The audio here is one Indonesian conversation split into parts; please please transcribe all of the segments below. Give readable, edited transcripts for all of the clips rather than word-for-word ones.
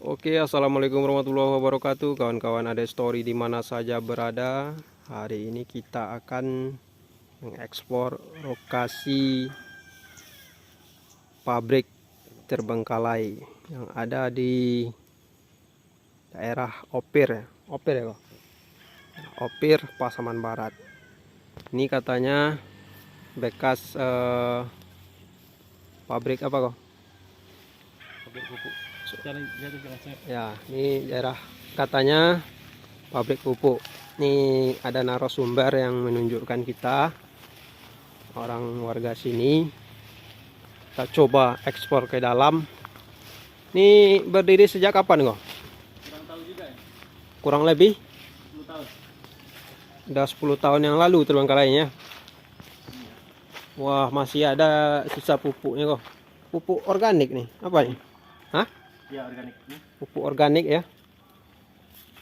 Oke, assalamualaikum warahmatullahi wabarakatuh, kawan-kawan ada story di mana saja berada. Hari ini kita akan mengeksplor lokasi pabrik terbengkalai yang ada di daerah Opir ya. Opir ya kok. Opir Pasaman Barat. Ini katanya bekas pabrik apa kok? Pabrik pupuk. Ya, ini daerah katanya pabrik pupuk. Ini ada narasumber yang menunjukkan kita, orang warga sini. Kita coba ekspor ke dalam. Ini berdiri sejak kapan kok? Kurang tahu juga ya. Kurang lebih 10 tahun. udah 10 tahun yang lalu terbengkalainya. Wah, masih ada sisa pupuknya kok. Pupuk organik nih. Apa nih? Hah? Ya, organik ini. Pupuk organik ya.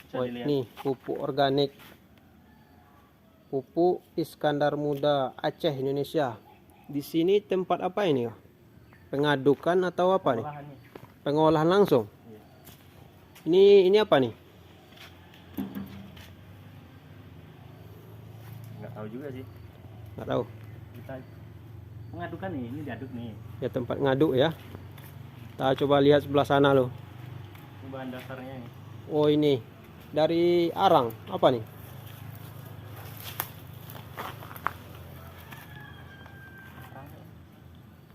Bisa Oh, dilihat. nih pupuk organik. Pupuk Iskandar Muda Aceh Indonesia. Di sini tempat apa ini? Pengadukan atau apa nih? Olahannya. Pengolahan langsung. Iya. Ini apa nih? Nggak tahu juga sih. Nggak tahu. Kita mengadukan nih, ini diaduk nih. Ya tempat ngaduk ya. Kita coba lihat sebelah sana loh. Ini bahan dasarnya nih. Oh ini dari arang apa nih?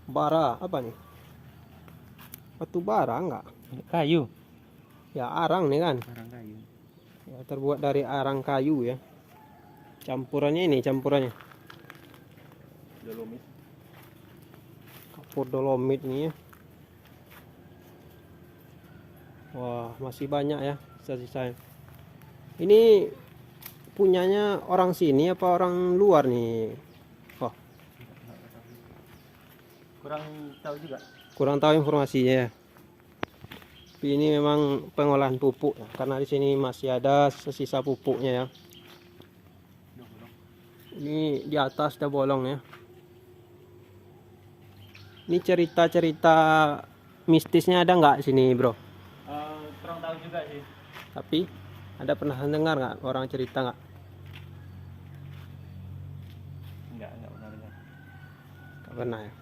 Bara apa nih? Batu bara enggak? Kayu. Ya arang nih kan. Barang kayu. Ya, terbuat dari arang kayu ya. Campurannya ini campurannya. Dolomit. Kapur dolomit ini ya. Wah masih banyak ya sisa-sisanya. Ini punyanya orang sini apa orang luar nih? Oh, Kurang tahu juga. kurang tahu informasinya ya. Tapi ini memang pengolahan pupuk ya, karena di sini masih ada sisa pupuknya ya. Ini di atas ada bolong ya. Ini cerita-cerita mistisnya ada nggak sini bro? Kurang tahu juga sih. Tapi ada pernah dengar nggak orang cerita nggak? Enggak pernah dengar. Nggak pernah ya.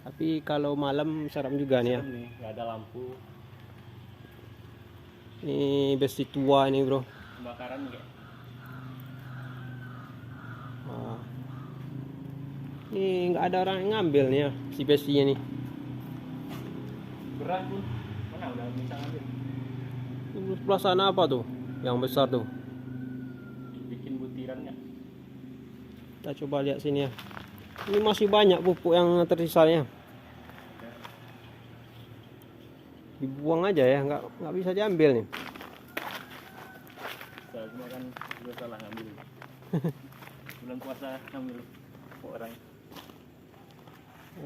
Tapi kalau malam seram juga nih ya. Serem nih, nggak ada lampu. Ini besi tua ini bro. Kebakaran enggak? Wah. Ini nggak ada orang yang ngambil nih ya si besinya nih. Berat pun. Mana udah bisa ngambil. Ini sebelah sana apa tuh? Yang besar tuh. Bikin butirannya. Kita coba lihat sini ya. Ini masih banyak pupuk yang tersisanya. Dibuang aja ya, nggak bisa diambil nih. Saya cuma kan juga salah ngambil. Bulan puasa ngambil orang.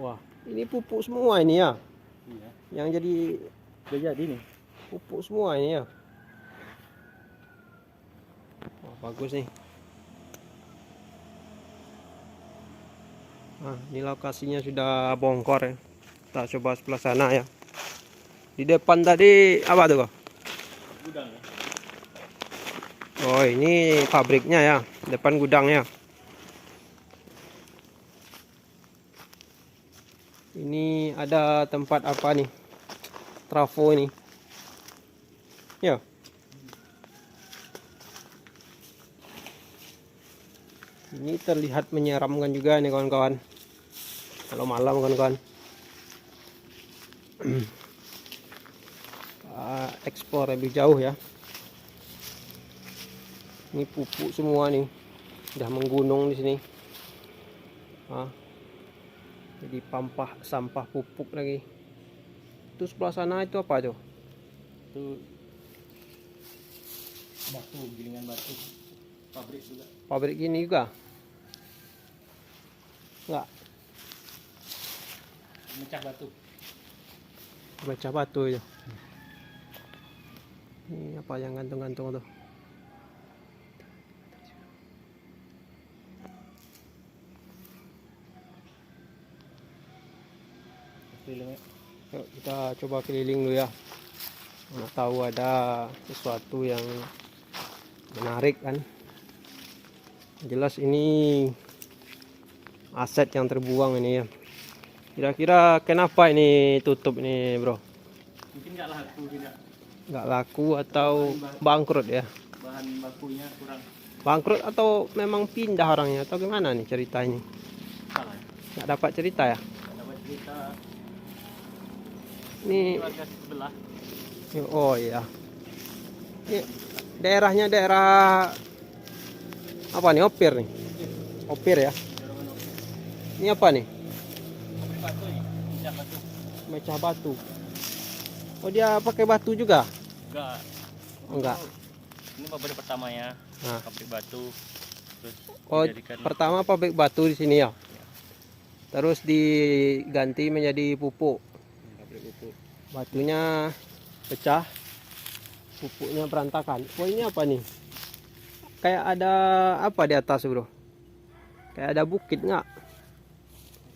Wah, ini pupuk semua ini ya. Iya. Yang jadi Udah jadi nih. pupuk semua ini ya. Wah, bagus nih. Nah, ini lokasinya sudah bongkar ya. Kita coba sebelah sana ya. Di depan tadi apa tuh kok? Gudang ya. Oh, ini pabriknya ya. Depan gudangnya. Ini ada tempat apa nih? Trafo ini. Ya. Ini terlihat menyeramkan juga nih kawan-kawan. Kalau malam kawan-kawan. Ekspor lebih jauh ya. Ini pupuk semua nih. Udah menggunung di sini. Jadi sampah pupuk lagi. Itu sebelah sana itu apa tuh? Itu batu, gilingan batu. Pabrik juga. Pabrik ini juga? Enggak, Mecah batu. baca batu itu. Ini apa yang gantung-gantung tuh? Kelilingnya. Yuk kita coba keliling dulu ya. Mana tahu ada sesuatu yang menarik kan. Jelas ini aset yang terbuang ini ya. Kira-kira kenapa ini tutup ini bro? Mungkin nggak laku, tidak. Nggak laku atau bangkrut ya? Bahan bakunya kurang. Bangkrut atau memang pindah orangnya atau gimana nih ceritanya? Salah. Nggak dapat cerita ya? Nggak dapat cerita. Ini Keluarga sebelah. oh iya. Ini daerahnya daerah apa nih? Opir nih. Opir ya. Ini apa nih? Batu nih, pijak batu. Mecah batu. Oh dia pakai batu juga? Enggak. Enggak. Ini pabrik pertamanya. Nah. Pabrik batu. Terus Oh dijadikan pertama pabrik batu di sini ya. Terus diganti menjadi pupuk. pabrik pupuk. Batunya pecah, pupuknya berantakan. Oh ini apa nih? Kayak ada apa di atas bro? Kayak ada bukit nggak?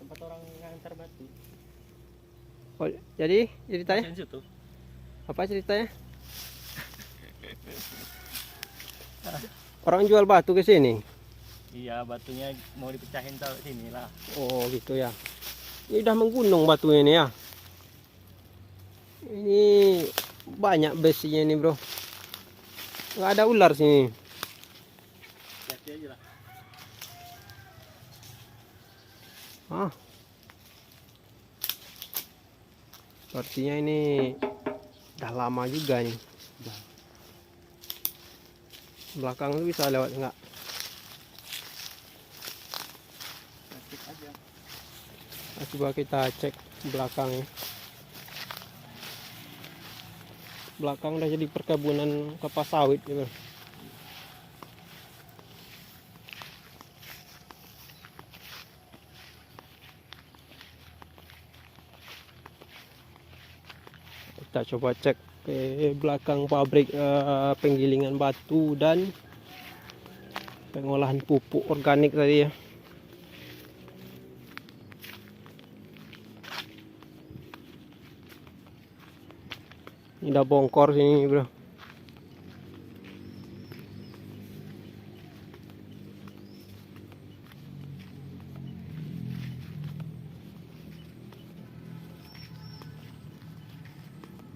Tempat orang ngantar batu. Oh, jadi ceritanya Di situ. apa ceritanya? Orang jual batu ke sini. Iya, batunya mau dipecahin taruh sini lah. Oh gitu ya. Ini udah menggunung batunya ini ya. Ini banyak besinya ini bro. Nggak ada ular sini. Hati aja lah. Ah. Sepertinya ini udah lama juga nih. Belakang itu bisa lewat enggak? Plastik aja. Coba kita cek belakangnya. Belakang udah jadi perkebunan kelapa sawit gitu. Kita coba cek ke belakang pabrik penggilingan batu dan pengolahan pupuk organik tadi ya. Ini udah bongkor sini bro.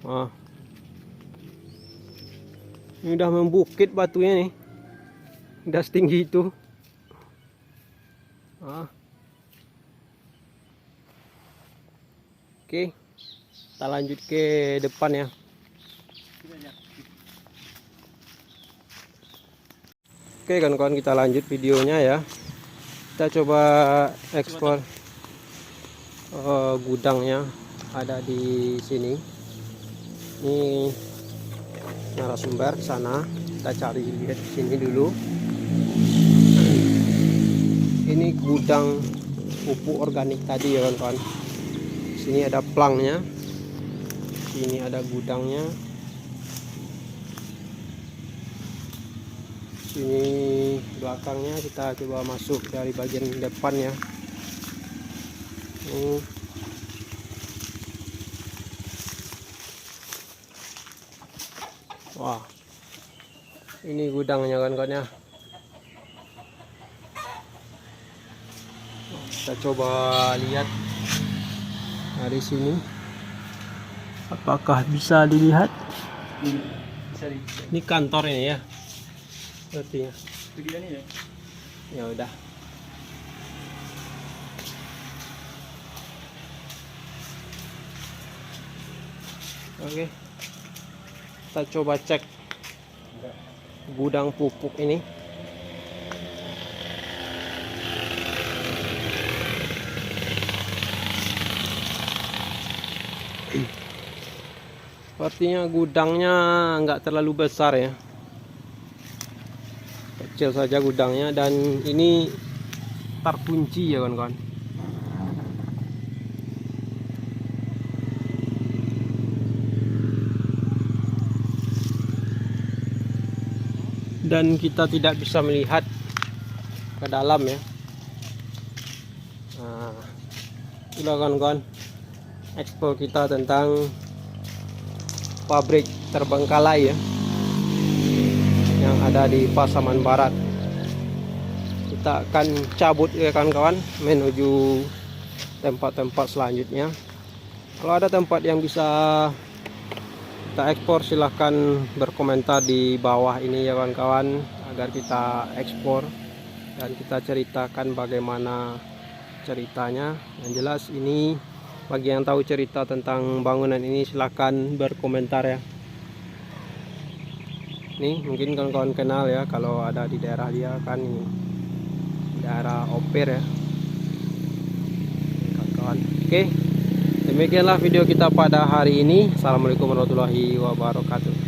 Ah. Ini udah membukit batunya nih. Udah setinggi itu. Ah. Oke. Kita lanjut ke depan ya. Oke kawan-kawan, kita lanjut videonya ya. Kita coba ekspor gudangnya ada di sini. Ini narasumber sana, kita cari lihat di sini dulu. Ini gudang pupuk organik tadi ya kawan-kawan. Sini ada plangnya, sini ada gudangnya, sini belakangnya. Kita coba masuk dari bagian depannya. Wah, ini gudangnya kawan-kawan ya. Kita coba lihat dari sini. Apakah bisa dilihat? Bisa di. Ini kantor ini ya. Sepertinya. Itu dia nih ya. Ya udah. Oke. Kita coba cek gudang pupuk ini. Sepertinya gudangnya nggak terlalu besar ya, kecil saja gudangnya, dan ini terkunci ya kawan-kawan. Dan kita tidak bisa melihat ke dalam ya. Nah, itulah kawan-kawan ekspor kita tentang pabrik terbengkalai ya, yang ada di Pasaman Barat. Kita akan cabut ya kawan-kawan, menuju tempat-tempat selanjutnya. Kalau ada tempat yang bisa kita ekspor, silahkan berkomentar di bawah ini ya kawan-kawan, agar kita ekspor dan kita ceritakan bagaimana ceritanya. Yang jelas ini, bagi yang tahu cerita tentang bangunan ini silahkan berkomentar ya. Nih mungkin kawan-kawan kenal ya, kalau ada di daerah dia kan, ini daerah Oper ya kawan-kawan. Oke, demikianlah video kita pada hari ini. Assalamualaikum warahmatullahi wabarakatuh.